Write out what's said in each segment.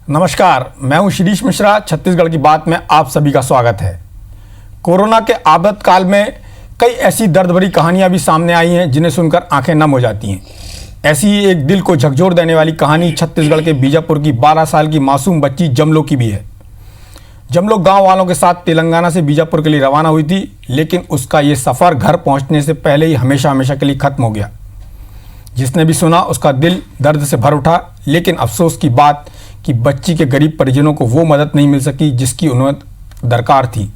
नमस्कार, मैं हूं शिरीष मिश्रा। छत्तीसगढ़ की बात में आप सभी का स्वागत है। कोरोना के आपातकाल में कई ऐसी दर्द भरी कहानियां भी सामने आई हैं जिन्हें सुनकर आंखें नम हो जाती हैं। ऐसी ही एक दिल को झकझोर देने वाली कहानी छत्तीसगढ़ के बीजापुर की 12 साल की मासूम बच्ची जमलो की भी है। जमलो गांव वालों के साथ तेलंगाना से बीजापुर के लिए रवाना हुई थी, लेकिन उसका ये सफ़र घर पहुंचने से पहले ही हमेशा हमेशा के लिए ख़त्म हो गया। जिसने भी सुना उसका दिल दर्द से भर उठा। लेकिन अफसोस की बात कि बच्ची के गरीब परिजनों को वो मदद नहीं मिल सकी जिसकी उन्हें दरकार थी।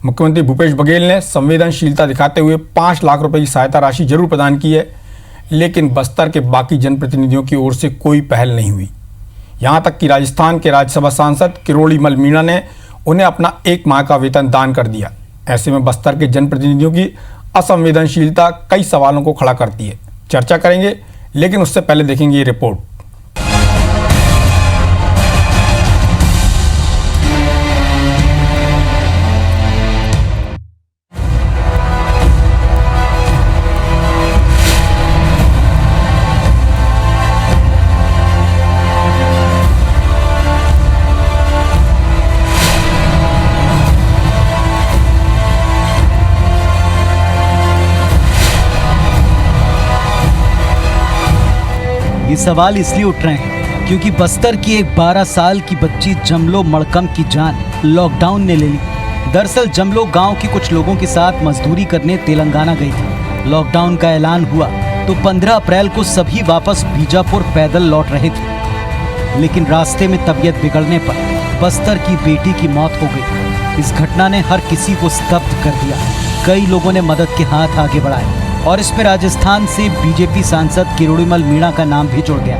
मुख्यमंत्री भूपेश बघेल ने संवेदनशीलता दिखाते हुए 5 लाख रुपए की सहायता राशि जरूर प्रदान की है, लेकिन बस्तर के बाकी जनप्रतिनिधियों की ओर से कोई पहल नहीं हुई। यहाँ तक कि राजस्थान के राज्यसभा सांसद किरोड़ीमल मीणा ने उन्हें अपना 1 माह का वेतन दान कर दिया। ऐसे में बस्तर के जनप्रतिनिधियों की असंवेदनशीलता कई सवालों को खड़ा करती है। चर्चा करेंगे, लेकिन उससे पहले देखेंगे ये रिपोर्ट। ये सवाल इसलिए उठ रहे हैं क्योंकि बस्तर की एक 12 साल की बच्ची जमलो मड़कम की जान लॉकडाउन ने ले ली। दरअसल जमलो गांव के कुछ लोगों के साथ मजदूरी करने तेलंगाना गई थी। लॉकडाउन का ऐलान हुआ तो 15 अप्रैल को सभी वापस बीजापुर पैदल लौट रहे थे, लेकिन रास्ते में तबीयत बिगड़ने पर बस्तर की बेटी की मौत हो गई। इस घटना ने हर किसी को स्तब्ध कर दिया। कई लोगों ने मदद के हाथ आगे बढ़ाए और इसमें राजस्थान से बीजेपी सांसद किरोड़ीमल मीणा का नाम भी जुड़ गया।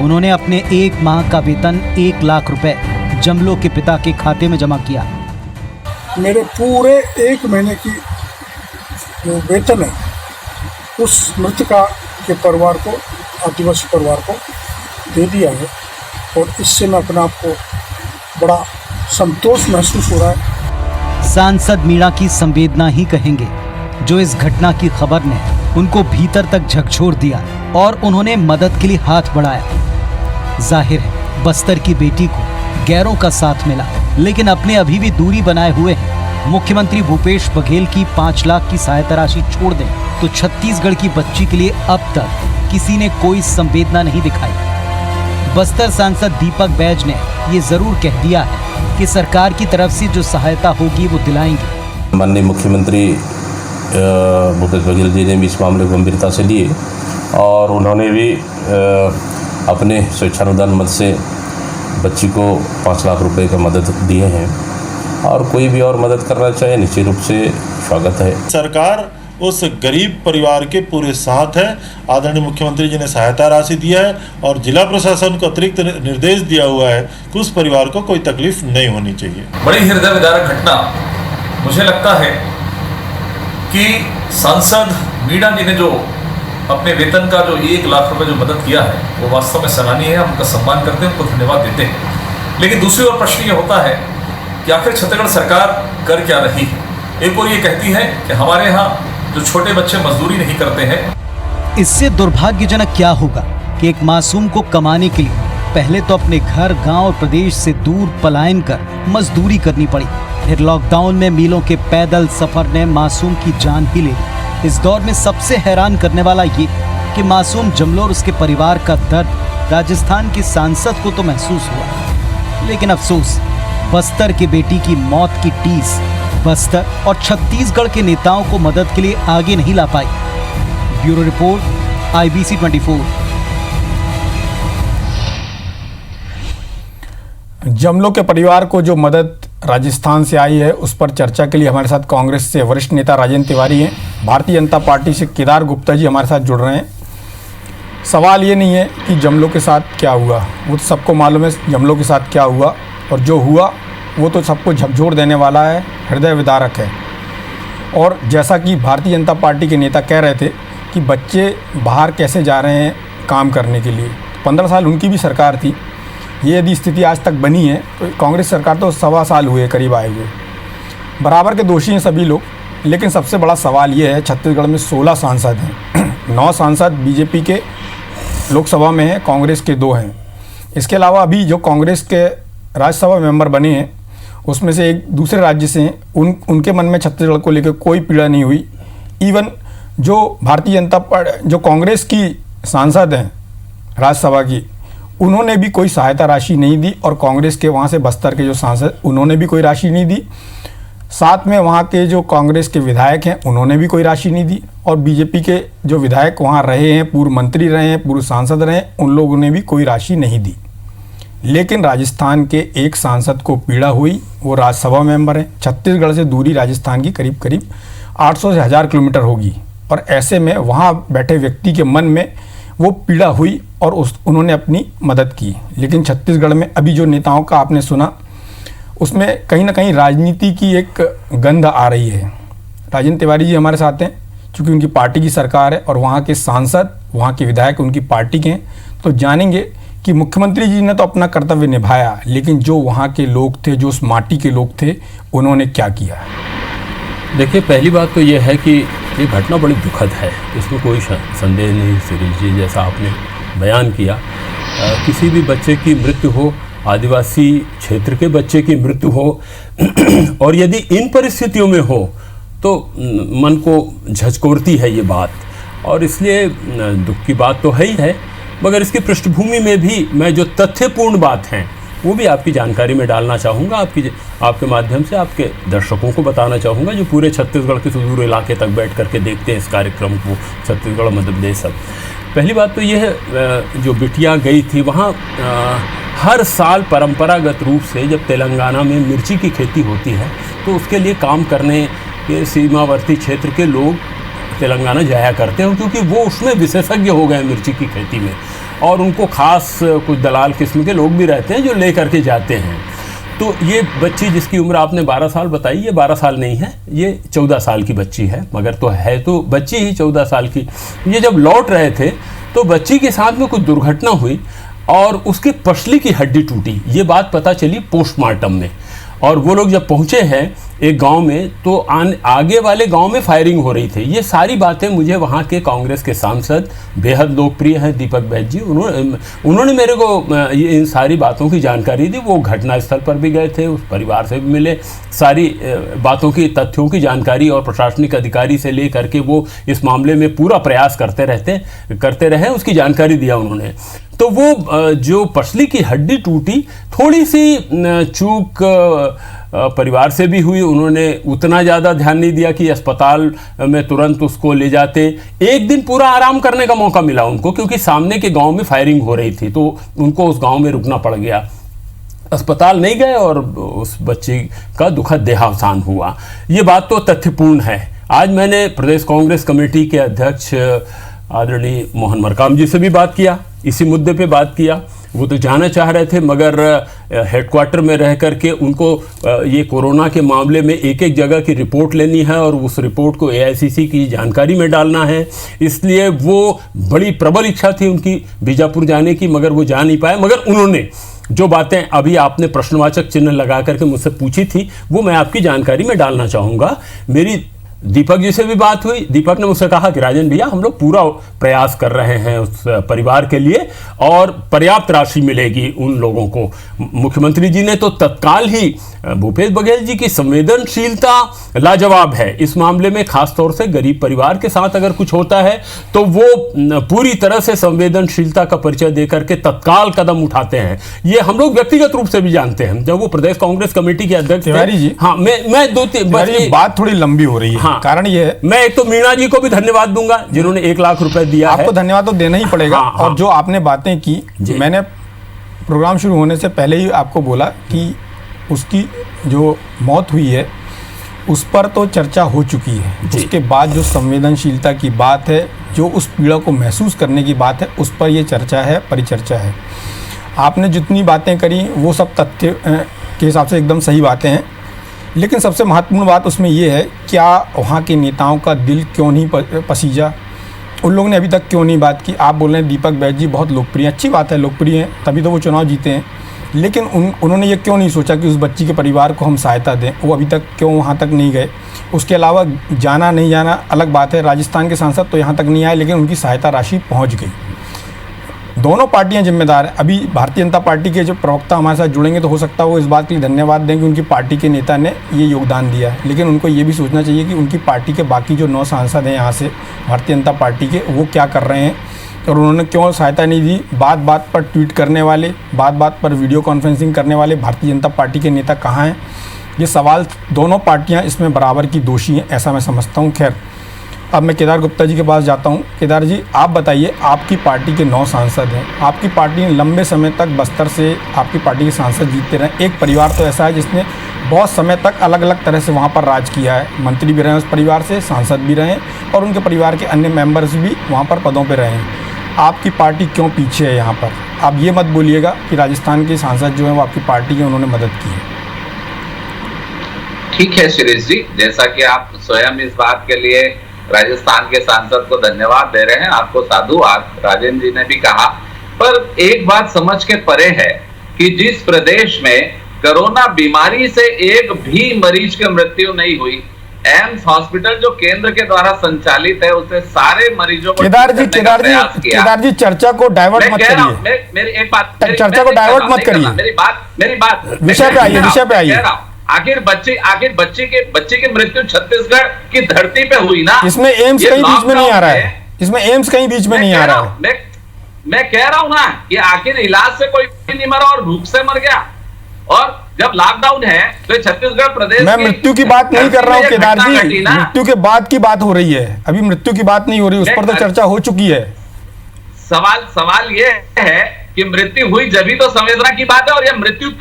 उन्होंने अपने 1 माह का वेतन 1 लाख रुपए जमलो के पिता के खाते में जमा किया। मेरे पूरे 1 महीने की जो वेतन है उस मृतका के परिवार को, आदिवासी परिवार को दे दिया है और इससे मैं अपने आप को बड़ा संतोष महसूस हो रहा है। सांसद मीणा की संवेदना ही कहेंगे जो इस घटना की खबर ने उनको भीतर तक झकझोर दिया और उन्होंने मदद के लिए हाथ बढ़ाया। जाहिर है बस्तर की बेटी को गैरों का साथ मिला, लेकिन अपने अभी भी दूरी बनाए हुए हैं। मुख्यमंत्री भूपेश बघेल की 5 लाख की सहायता राशि छोड़ दें तो छत्तीसगढ़ की बच्ची के लिए अब तक किसी ने कोई संवेदना नहीं दिखाई। बस्तर सांसद दीपक बैज ने ये जरूर कह दिया है कि सरकार की तरफ से जो सहायता होगी वो दिलाएंगे। माननीय मुख्यमंत्री भूपेश बघेल जी ने भी इस मामले को गंभीरता से लिए और उन्होंने भी अपने स्वेच्छानुदान मद से बच्ची को 5 लाख रुपए का मदद दिए हैं और कोई भी और मदद करना चाहे निश्चित रूप से स्वागत है। सरकार उस गरीब परिवार के पूरे साथ है। आदरणीय मुख्यमंत्री जी ने सहायता राशि दिया है और जिला प्रशासन को अतिरिक्त निर्देश दिया हुआ है कि उस परिवार को कोई तकलीफ नहीं होनी चाहिए। बड़ी हृदय विदारक घटना मुझे लगता है कि सांसद मीणा जी ने जो अपने वेतन का जो 1 लाख रुपए जो मदद किया है वो वास्तव में सराहनीय है। हम उनका सम्मान करते हैं, उनको धन्यवाद देते हैं। लेकिन दूसरी ओर प्रश्न ये होता है कि आखिर छत्तीसगढ़ सरकार कर क्या रही है। एक ओर ये कहती है कि हमारे यहाँ जो छोटे बच्चे मजदूरी नहीं करते हैं। इससे दुर्भाग्यजनक क्या होगा कि एक मासूम को कमाने के लिए पहले तो अपने घर, गांव और प्रदेश से दूर पलायन कर मजदूरी करनी पड़ी। फिर लॉकडाउन में मीलों के पैदल सफर ने मासूम की जान ही ले ली। इस दौर में सबसे हैरान करने वाला ये कि मासूम जमलो और उसके परिवार का दर्द राजस्थान के सांसद को तो महसूस हुआ, लेकिन अफसोस बस्तर के बेटी की मौत की टीस बस्तर और छत्तीसगढ़ के नेताओं को मदद के लिए आगे नहीं ला पाई। Bureau report, IBC 24। जमलो के परिवार को जो मदद राजस्थान से आई है उस पर चर्चा के लिए हमारे साथ कांग्रेस से वरिष्ठ नेता राजेंद्र तिवारी हैं। भारतीय जनता पार्टी से केदार गुप्ता जी हमारे साथ जुड़ रहे हैं। सवाल ये नहीं है कि जमलो के साथ क्या हुआ, वो तो सबको मालूम है जमलो के साथ क्या हुआ, और जो हुआ वो तो सबको झकझोर देने वाला है, हृदय विदारक है। और जैसा कि भारतीय जनता पार्टी के नेता कह रहे थे कि बच्चे बाहर कैसे जा रहे हैं काम करने के लिए, 15 साल उनकी भी सरकार थी। ये यदि स्थिति आज तक बनी है तो कांग्रेस सरकार तो 1.25 साल हुए करीब आए हुए। बराबर के दोषी हैं सभी लोग, लेकिन सबसे बड़ा सवाल ये है छत्तीसगढ़ में 16 सांसद हैं 9 सांसद बीजेपी के लोकसभा में हैं, कांग्रेस के 2 हैं। इसके अलावा अभी जो कांग्रेस के राज्यसभा मेंबर बने हैं उसमें से एक दूसरे राज्य से हैं, उनके मन में छत्तीसगढ़ को लेकर कोई पीड़ा नहीं हुई। इवन जो भारतीय जनता पार्टी जो कांग्रेस की सांसद हैं राज्यसभा की, उन्होंने भी कोई सहायता राशि नहीं दी, और कांग्रेस के वहाँ से बस्तर के जो सांसद उन्होंने भी कोई राशि नहीं दी। साथ में वहाँ के जो कांग्रेस के विधायक हैं उन्होंने भी कोई राशि नहीं दी, और बीजेपी के जो विधायक वहाँ रहे हैं, पूर्व मंत्री रहे हैं, पूर्व सांसद रहे हैं, उन लोगों ने भी कोई राशि नहीं दी। लेकिन राजस्थान के एक सांसद को पीड़ा हुई, वो राज्यसभा मेंबर हैं। छत्तीसगढ़ से दूरी राजस्थान की करीब करीब 800 से 1000 किलोमीटर होगी, और ऐसे में वहाँ बैठे व्यक्ति के मन में वो पीड़ा हुई और उन्होंने अपनी मदद की। लेकिन छत्तीसगढ़ में अभी जो नेताओं का आपने सुना, उसमें कहीं ना कहीं राजनीति की एक गंध आ रही है। राजेंद्र तिवारी जी हमारे साथ हैं, चूँकि उनकी पार्टी की सरकार है और वहाँ के सांसद, वहाँ के विधायक उनकी पार्टी के हैं, तो जानेंगे कि मुख्यमंत्री जी ने तो अपना कर्तव्य निभाया, लेकिन जो वहाँ के लोग थे, जो उस माटी के लोग थे, उन्होंने क्या किया। देखिए, पहली बात तो यह है कि ये घटना बड़ी दुखद है, इसमें कोई संदेह नहीं। शिरीष जी, जैसा आपने बयान किया, किसी भी बच्चे की मृत्यु हो, आदिवासी क्षेत्र के बच्चे की मृत्यु हो, और यदि इन परिस्थितियों में हो तो मन को झकझोरती है ये बात, और इसलिए दुख की बात तो है ही है। मगर इसकी पृष्ठभूमि में भी मैं जो तथ्यपूर्ण बात हैं वो भी आपकी जानकारी में डालना चाहूँगा, आपके माध्यम से आपके दर्शकों को बताना चाहूँगा, जो पूरे छत्तीसगढ़ के सुदूर इलाके तक बैठ करके देखते हैं इस कार्यक्रम को, छत्तीसगढ़ मध्य प्रदेश सब। पहली बात तो यह है, जो बिटिया गई थी वहाँ हर साल परंपरागत रूप से जब तेलंगाना में मिर्ची की खेती होती है तो उसके लिए काम करने के सीमावर्ती क्षेत्र के लोग तेलंगाना जाया करते हैं, क्योंकि वो उसमें विशेषज्ञ हो गए मिर्ची की खेती में, और उनको खास कुछ दलाल किस्म के लोग भी रहते हैं जो ले करके जाते हैं। तो ये बच्ची जिसकी उम्र आपने 12 साल बताई, ये 12 साल नहीं है, ये 14 साल की बच्ची है, मगर तो है तो बच्ची ही 14 साल की। ये जब लौट रहे थे तो बच्ची के साथ में कुछ दुर्घटना हुई और उसकी पसली की हड्डी टूटी। ये बात पता चली पोस्टमार्टम में, और वो लोग जब पहुँचे हैं एक गांव में तो आगे वाले गांव में फायरिंग हो रही थी। ये सारी बातें मुझे वहाँ के कांग्रेस के सांसद, बेहद लोकप्रिय हैं दीपक बैज जी, उन्होंने मेरे को ये इन सारी बातों की जानकारी दी। वो घटनास्थल पर भी गए थे, उस परिवार से भी मिले, सारी बातों की, तथ्यों की जानकारी, और प्रशासनिक अधिकारी से ले करके वो इस मामले में पूरा प्रयास करते रहे, उसकी जानकारी दिया उन्होंने। तो वो जो पसली की हड्डी टूटी, थोड़ी सी चूक परिवार से भी हुई, उन्होंने उतना ज़्यादा ध्यान नहीं दिया कि अस्पताल में तुरंत उसको ले जाते। एक दिन पूरा आराम करने का मौका मिला उनको, क्योंकि सामने के गांव में फायरिंग हो रही थी, तो उनको उस गांव में रुकना पड़ गया। अस्पताल नहीं गए और उस बच्ची का दुखद देहावसान हुआ। ये बात तो तथ्यपूर्ण है। आज मैंने प्रदेश कांग्रेस कमेटी के अध्यक्ष आदरणीय मोहन मरकाम जी से भी बात किया, इसी मुद्दे पे बात किया। वो तो जाना चाह रहे थे, मगर हेडक्वार्टर में रह करके उनको ये कोरोना के मामले में एक एक जगह की रिपोर्ट लेनी है और उस रिपोर्ट को AICC की जानकारी में डालना है, इसलिए वो बड़ी प्रबल इच्छा थी उनकी बीजापुर जाने की, मगर वो जा नहीं पाए। मगर उन्होंने जो बातें अभी आपने प्रश्नवाचक चिन्ह लगा करके मुझसे पूछी थी, वो मैं आपकी जानकारी में डालना चाहूँगा। मेरी दीपक जी से भी बात हुई। दीपक ने मुझसे कहा कि राजन भैया, हम लोग पूरा प्रयास कर रहे हैं उस परिवार के लिए और पर्याप्त राशि मिलेगी उन लोगों को। मुख्यमंत्री जी ने तो तत्काल ही, भूपेश बघेल जी की संवेदनशीलता लाजवाब है इस मामले में, खासतौर से गरीब परिवार के साथ अगर कुछ होता है तो वो पूरी तरह से संवेदनशीलता का परिचय देकर के तत्काल कदम उठाते हैं। ये हम लोग व्यक्तिगत रूप से भी जानते हैं। जब वो प्रदेश कांग्रेस कमेटी के अध्यक्ष तिवारी जी, हाँ, मैं दो तीन बात थोड़ी लंबी हो रही है। हाँ, कारण ये है, मैं एक तो मीणा जी को भी धन्यवाद दूंगा जिन्होंने 1 लाख रुपए दिया है। आपको धन्यवाद तो देना ही पड़ेगा। हाँ, और जो आपने बातें की, मैंने प्रोग्राम शुरू होने से पहले ही आपको बोला कि उसकी जो मौत हुई है उस पर तो चर्चा हो चुकी है। उसके बाद जो संवेदनशीलता की बात है, जो उस पीड़ा को महसूस करने की बात है, उस पर ये चर्चा है, परिचर्चा है। आपने जितनी बातें करी वो सब तथ्य के हिसाब से एकदम सही बातें हैं, लेकिन सबसे महत्वपूर्ण बात उसमें ये है, क्या वहाँ के नेताओं का दिल क्यों नहीं पसीजा? उन लोगों ने अभी तक क्यों नहीं बात की? आप बोल रहे हैं दीपक बैज जी बहुत लोकप्रिय, अच्छी बात है, लोकप्रिय हैं, तभी तो वो चुनाव जीते हैं, लेकिन उन्होंने ये क्यों नहीं सोचा कि उस बच्ची के परिवार को हम सहायता दें? वो अभी तक क्यों वहाँ तक नहीं गए? उसके अलावा जाना नहीं जाना अलग बात है, राजस्थान के सांसद तो यहाँ तक नहीं आए, लेकिन उनकी सहायता राशि पहुँच गई। दोनों पार्टियां जिम्मेदार हैं। अभी भारतीय जनता पार्टी के जो प्रवक्ता हमारे साथ जुड़ेंगे तो हो सकता है वो इस बात के लिए धन्यवाद दें कि उनकी पार्टी के नेता ने ये योगदान दिया है, लेकिन उनको ये भी सोचना चाहिए कि उनकी पार्टी के बाकी जो 9 सांसद हैं यहाँ से भारतीय जनता पार्टी के, वो क्या कर रहे हैं और उन्होंने क्यों सहायता नहीं दी। बात बात पर ट्वीट करने वाले, बात बात पर वीडियो कॉन्फ्रेंसिंग करने वाले भारतीय जनता पार्टी के नेता कहाँ हैं? ये सवाल दोनों पार्टियां इसमें बराबर की दोषी हैं, ऐसा मैं समझता हूं। खैर, अब मैं केदार गुप्ता जी के पास जाता हूं। केदार जी, आप बताइए, आपकी पार्टी के 9 सांसद हैं, आपकी पार्टी ने लंबे समय तक बस्तर से आपकी पार्टी के सांसद जीतते रहे। एक परिवार तो ऐसा है जिसने बहुत समय तक अलग अलग तरह से वहाँ पर राज किया है, मंत्री भी रहे हैं उस परिवार से, सांसद भी रहे हैं और उनके परिवार के अन्य मेंबर्स भी वहाँ पर पदों पर रहे हैं। आपकी पार्टी क्यों पीछे है यहाँ पर? आप ये मत बोलिएगा कि राजस्थान के सांसद जो हैं वो आपकी पार्टी के उन्होंने मदद की है। ठीक है शिरीष जी, जैसा कि आप स्वयं इस बात के लिए राजस्थान के सांसद को धन्यवाद दे रहे हैं, आपको साधुवाद, राजेंद्र जी ने भी कहा। पर एक बात समझ के परे है कि जिस प्रदेश में कोरोना बीमारी से एक भी मरीज की मृत्यु नहीं हुई, एम्स हॉस्पिटल जो केंद्र के द्वारा संचालित है, उससे सारे मरीजों को केदार जी चर्चा को डाइवर्ट मत करिए। मेरी एक बात, चर्चा को डाइवर्ट मत करिए, मेरी बात विषय पे आइए, विषय पे आइए। आखिर बच्चे की मृत्यु छत्तीसगढ़ की धरती पे हुई ना। इसमें एम्स कहीं बीच में नहीं आ रहा है, इसमें एम्स कहीं बीच में नहीं आ रहा है। मैं कह रहा हूं ना कि आखिर इलाज से कोई नहीं मरा और भूख से मर गया। और जब लॉकडाउन है तो छत्तीसगढ़ प्रदेश, मैं मृत्यु की बात नहीं कर रहा हूं केदार जी, मृत्यु के बाद की बात हो रही है, अभी मृत्यु की बात नहीं हो रही, उस पर तो चर्चा हो चुकी है। सवाल ये है कि मृत्यु हुई जब तो संवेदना की बात है, और यह मृत्यु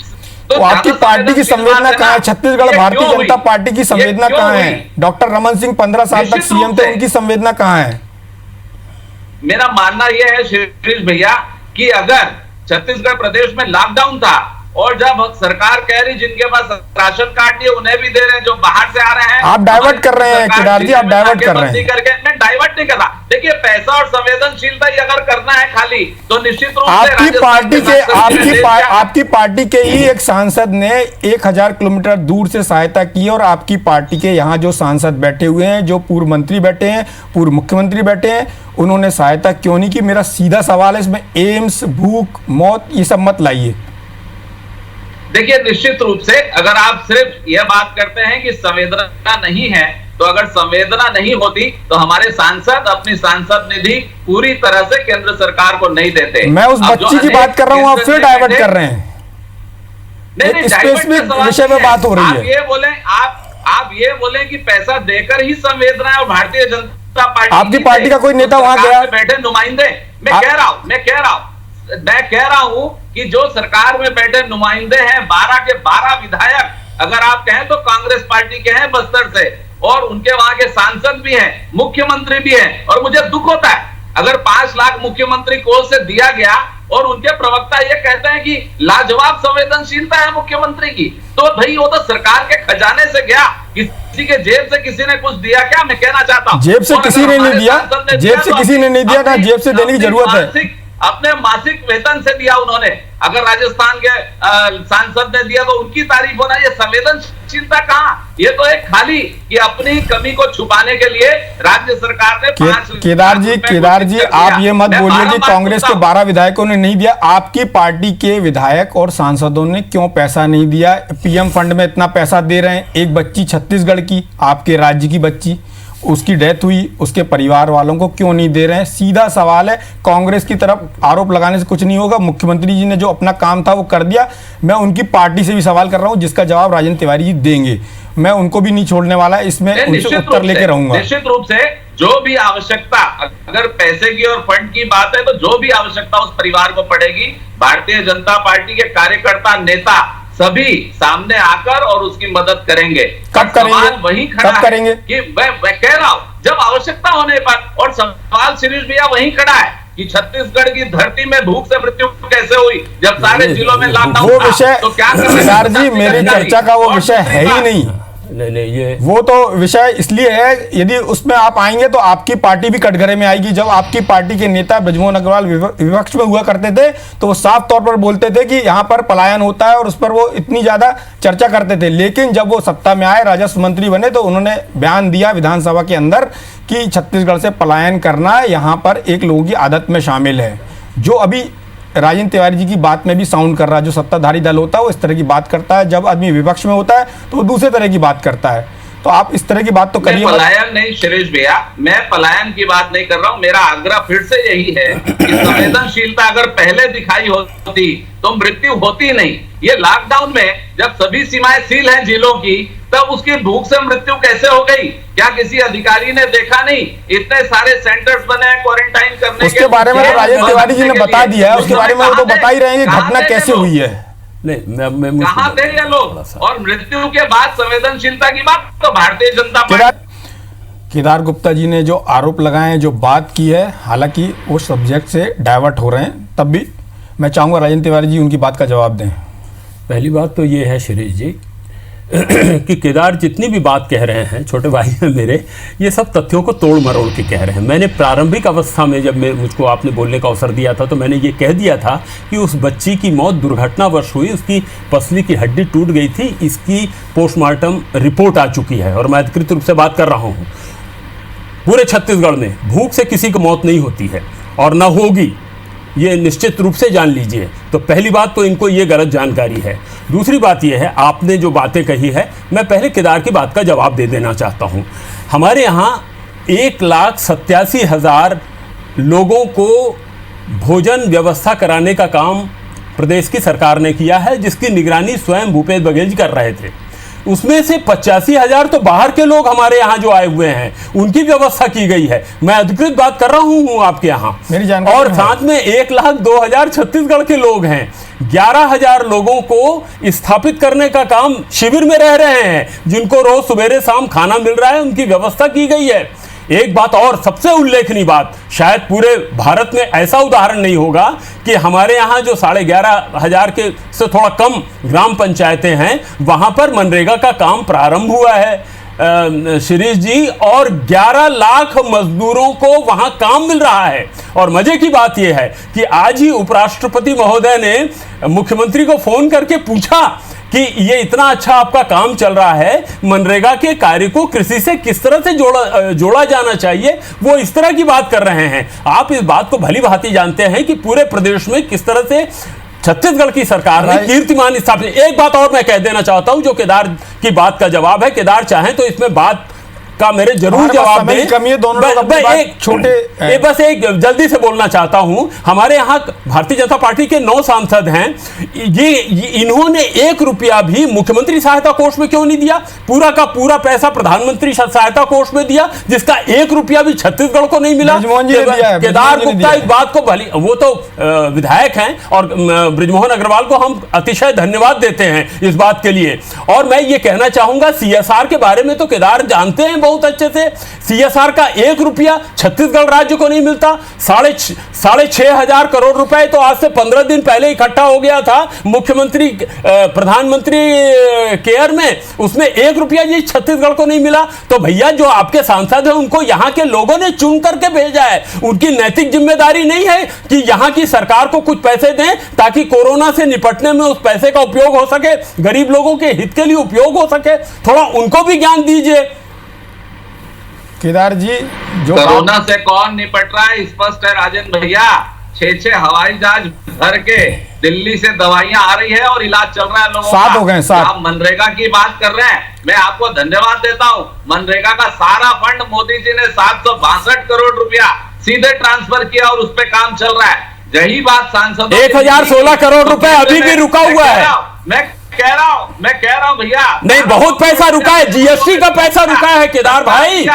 तो आपकी पार्टी की संवेदना कहाँ है? छत्तीसगढ़ भारतीय जनता पार्टी की संवेदना कहाँ है? डॉक्टर रमन सिंह 15 साल तक सीएम थे, उनकी संवेदना कहाँ है? मेरा मानना यह है शिरीष भैया कि अगर छत्तीसगढ़ प्रदेश में लॉकडाउन था और जब सरकार कह रही जिनके पास राशन कार्ड नहीं है उन्हें भी दे रहे हैं, जो बाहर से आ रहे हैं, आप डाइवर्ट कर रहे हैं केदार जी, आप डाइवर्ट कर रहे हैं। मैं डाइवर्ट नहीं कर रहा। देखिए, पैसा और संवेदनशीलता ही अगर करना है खाली, तो निश्चित रूप से आपकी पार्टी के ही एक सांसद ने 1000 किलोमीटर दूर से सहायता की और आपकी पार्टी के यहाँ जो सांसद बैठे हुए हैं, जो पूर्व मंत्री बैठे हैं, पूर्व मुख्यमंत्री बैठे हैं, उन्होंने सहायता क्यों नहीं की? मेरा सीधा सवाल है, इसमें एम्स, भूख, मौत ये सब मत लाइए। देखिए, निश्चित रूप से अगर आप सिर्फ यह बात करते हैं कि संवेदना नहीं है, तो अगर संवेदना नहीं होती तो हमारे सांसद अपनी सांसद निधि पूरी तरह से केंद्र सरकार को नहीं देते। मैं उस बच्ची की बात कर रहा हूं, आप फिर डाइवर्ट कर रहे हैं। नहीं, स्पेसिफिक विषय में बात हो रही है। आप ये बोले कि पैसा देकर ही संवेदना है, और भारतीय जनता पार्टी, आपकी पार्टी का कोई नेता वहां गया? बैठे नुमाइंदे, मैं कह रहा हूं कि जो सरकार में बैठे नुमाइंदे हैं, 12 के 12 विधायक अगर आप कहें तो कांग्रेस पार्टी के हैं बस्तर से, और उनके वहां के सांसद भी हैं, मुख्यमंत्री भी हैं। और मुझे दुख होता है अगर 5 लाख मुख्यमंत्री कोष से दिया गया और उनके प्रवक्ता ये कहते हैं कि लाजवाब संवेदनशीलता है मुख्यमंत्री की, तो भाई वो तो सरकार के खजाने से गया, किसी के जेब से किसी ने कुछ दिया क्या? मैं कहना चाहता हूं जेब से किसी ने नहीं दिया, जेब से किसी ने नहीं दिया, ना जेब से देने की जरूरत है, अपने मासिक वेतन से दिया उन्होंने। अगर राजस्थान के सांसद ने दिया तो उनकी तारीफ होना, ये संवेदनशीलता कहां? ये तो एक खाली कि अपनी कमी को छुपाने के लिए राज्य सरकार ने केदार जी आप ये मत बोलिए कि कांग्रेस के 12 विधायकों ने नहीं दिया। आपकी पार्टी के विधायक और सांसदों ने क्यों पैसा नहीं दिया? पीएम फंड में इतना पैसा दे रहे हैं, एक बच्ची छत्तीसगढ़ की, आपके राज्य की बच्ची, उसकी डेथ हुई, उसके परिवार वालों को क्यों नहीं दे रहे हैं? सीधा सवाल है। कांग्रेस की तरफ आरोप लगाने से कुछ नहीं होगा। मुख्यमंत्री जी ने जो अपना काम था वो कर दिया। मैं उनकी पार्टी से भी सवाल कर रहा हूं, जिसका जवाब राजेंद्र तिवारी जी देंगे। मैं उनको भी नहीं छोड़ने वाला, इसमें उनसे उत्तर लेके रहूंगा। निश्चित रूप से जो भी आवश्यकता, अगर पैसे की और फंड की बात है, तो जो भी आवश्यकता उस परिवार को पड़ेगी, भारतीय जनता पार्टी के कार्यकर्ता, नेता सभी सामने आकर और उसकी मदद करेंगे। कब करेंगे? वही खड़ा कब करेंगे? कि मैं कह रहा हूं जब आवश्यकता होने पर। और सवाल शिरीष भैया वही खड़ा है कि छत्तीसगढ़ की धरती में भूख से मृत्यु कैसे हुई जब सारे जिलों में लॉकडाउन वो विषय, तो क्या केदार जी मेरी चर्चा का वो विषय है ही नहीं। नहीं, ये वो तो विषय इसलिए है, यदि उसमें आप आएंगे तो आपकी पार्टी भी कटघरे में आएगी। जब आपकी पार्टी के नेता बृजमोहन अग्रवाल विपक्ष में हुआ करते थे तो वो साफ तौर पर बोलते थे कि यहाँ पर पलायन होता है और उस पर वो इतनी ज्यादा चर्चा करते थे। लेकिन जब वो सत्ता में आए, राजस्व मंत्री बने, तो उन्होंने बयान दिया विधानसभा के अंदर कि छत्तीसगढ़ से पलायन करना यहाँ पर एक लोगों की आदत में शामिल है। जो अभी राजेंद्र तिवारी जी की बात में भी साउंड कर रहा है। जो सत्ताधारी दल होता है वो इस तरह की बात करता है, जब आदमी विपक्ष में होता है तो वो दूसरे तरह की बात करता है। तो आप इस तरह की बात तो करिए। पलायन नहीं शिरीष भैया, मैं पलायन की बात नहीं कर रहा हूं। मेरा आग्रह फिर से यही है कि संवेदनशीलता अगर पहले दिखाई होती तो मृत्यु होती नहीं। ये लॉकडाउन में जब सभी सीमाएं सील हैं जिलों की, तब उसकी भूख से मृत्यु कैसे हो गई? क्या किसी अधिकारी ने देखा नहीं? इतने सारे सेंटर्स बने हैं क्वारंटाइन करने उसके बारे में तो राजेंद्र तिवारी जी ने बता दिया है, उसके बारे में वो तो बता ही रहे हैं कि घटना कैसे हुई है। नहीं, मैं कहां थे ये लोग? और मृत्यु के बाद संवेदनशीलता की बात तो भारतीय जनता पार्टी। केदार गुप्ता जी ने जो आरोप लगाए हैं, जो बात की है, हालांकि वो सब्जेक्ट से डाइवर्ट हो रहे हैं, तब भी मैं चाहूंगा राजेंद्र तिवारी जी उनकी बात का जवाब दें। पहली बात तो ये है शिरीष जी कि केदार जितनी भी बात कह रहे हैं, छोटे भाई हैं मेरे, ये सब तथ्यों को तोड़ मरोड़ के कह रहे हैं। मैंने प्रारंभिक अवस्था में जब मुझको आपने बोलने का अवसर दिया था तो मैंने ये कह दिया था कि उस बच्ची की मौत दुर्घटनावश हुई, उसकी पसली की हड्डी टूट गई थी, इसकी पोस्टमार्टम रिपोर्ट आ चुकी है और मैं अधिकृत रूप से बात कर रहा हूँ। पूरे छत्तीसगढ़ में भूख से किसी की मौत नहीं होती है और न होगी, ये निश्चित रूप से जान लीजिए। तो पहली बात तो इनको ये गलत जानकारी है। दूसरी बात ये है, आपने जो बातें कही है, मैं पहले केदार की बात का जवाब दे देना चाहता हूँ। हमारे यहाँ 1,87,000 लोगों को भोजन व्यवस्था कराने का काम प्रदेश की सरकार ने किया है, जिसकी निगरानी स्वयं भूपेश बघेल जी कर रहे थे। उसमें से 85,000 तो बाहर के लोग हमारे यहाँ जो आए हुए हैं उनकी व्यवस्था की गई है। मैं अधिकृत बात कर रहा हूँ आपके यहाँ। और साथ में 1,02,000 छत्तीसगढ़ के लोग हैं। 11,000 लोगों को स्थापित करने का काम शिविर में रह रहे हैं, जिनको रोज सवेरे शाम खाना मिल रहा है, उनकी व्यवस्था की गई है। एक बात और सबसे उल्लेखनीय बात, शायद पूरे भारत में ऐसा उदाहरण नहीं होगा कि हमारे यहाँ जो 11,500 के से थोड़ा कम ग्राम पंचायतें हैं, वहाँ पर मनरेगा का काम प्रारंभ हुआ है शिरीष जी, और 11 लाख मजदूरों को वहाँ काम मिल रहा है। और मजे की बात यह है कि आज ही उपराष्ट्रपति महोदय ने मुख्यमंत्री को फोन करके पूछा कि ये इतना अच्छा आपका काम चल रहा है, मनरेगा के कार्य को कृषि से किस तरह से जोड़ा जाना चाहिए, वो इस तरह की बात कर रहे हैं। आप इस बात को भली भांति जानते हैं कि पूरे प्रदेश में किस तरह से छत्तीसगढ़ की सरकार ने कीर्तिमान स्थापित। एक बात और मैं कह देना चाहता हूं, जो केदार की बात का जवाब है, केदार चाहें तो इसमें बात का मेरे जरूर जवाब दें। बस एक जल्दी से बोलना चाहता हूं, हमारे यहाँ भारतीय जनता पार्टी के 9 सांसद हैं। ये इन्होंने 1 रुपया भी मुख्यमंत्री सहायता कोष में क्यों नहीं दिया? पूरा का पूरा पैसा प्रधानमंत्री सहायता कोष में दिया, जिसका 1 रुपया भी छत्तीसगढ़ को नहीं मिला। केदार गुप्ता इस बात को भली, वो तो विधायक हैं और बृजमोहन अग्रवाल को हम अतिशय धन्यवाद देते हैं इस बात के लिए। और मैं ये कहना चाहूंगा, CSR के बारे में तो केदार जानते हैं बहुत अच्छे से। CSR का 1 रुपया छत्तीसगढ़ राज्य को नहीं मिलता। 6,500 करोड़ रुपए तो आज से 15 दिन पहले इकट्ठा हो गया था मुख्यमंत्री प्रधानमंत्री केयर में, उसमें 1 रुपया जी छत्तीसगढ़ को नहीं मिला। तो भैया जो आपके सांसद हैं उनको यहाँ के लोगों ने चुन करके भेजा है, उनकी नैतिक जिम्मेदारी नहीं है कि यहाँ की सरकार को कुछ पैसे दें ताकि कोरोना से निपटने में उस पैसे का उपयोग हो सके, गरीब लोगों के हित के लिए उपयोग हो सके। थोड़ा उनको भी ज्ञान दीजिए। केदार जी, जो कोरोना से कौन निपट रहा है स्पष्ट है राजेंद्र भैया। 6 हवाई जहाज भर के दिल्ली से दवाइयां आ रही है और इलाज चल रहा है लोगों का। 7 हो गए 7। आप मनरेगा की बात कर रहे हैं, मैं आपको धन्यवाद देता हूं। मनरेगा का सारा फंड मोदी जी ने 762 करोड़ रुपया सीधे ट्रांसफर किया और उस पर काम चल रहा है। यही बात सांसदों 1,016 करोड़ रुपए अभी भी रुका हुआ है। मैं कह रहा हूं भैया, नहीं बहुत पैसा रुका है, GST का पैसा रुका है केदार भाई।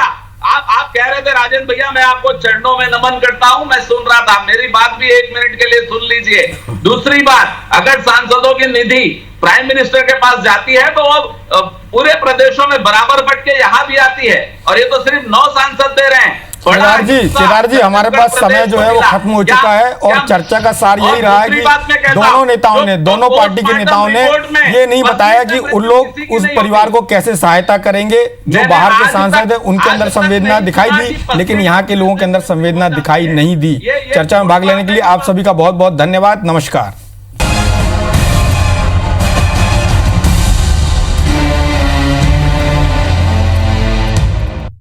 आप कह रहे थे राजेंद्र भैया, मैं आपको चरणों में नमन करता हूं, मैं सुन रहा था, मेरी बात भी 1 मिनट के लिए सुन लीजिए। दूसरी बात, अगर सांसदों की निधि प्राइम मिनिस्टर के पास जाती है तो वो पूरे प्रदेशों में बराबर बट के यहां भी आती है, और ये तो सिर्फ 9 सांसद दे रहे हैं। केदार जी, हमारे पास समय जो है वो खत्म हो चुका है और चर्चा का सार यही रहा है कि दोनों नेताओं ने, दोनों पार्टी के नेताओं ने ये नहीं बताया कि उन लोग उस परिवार को कैसे सहायता करेंगे। जो बाहर के सांसद है उनके अंदर संवेदना दिखाई दी, लेकिन यहाँ के लोगों के अंदर संवेदना दिखाई नहीं दी। चर्चा में भाग लेने के लिए आप सभी का बहुत बहुत धन्यवाद। नमस्कार।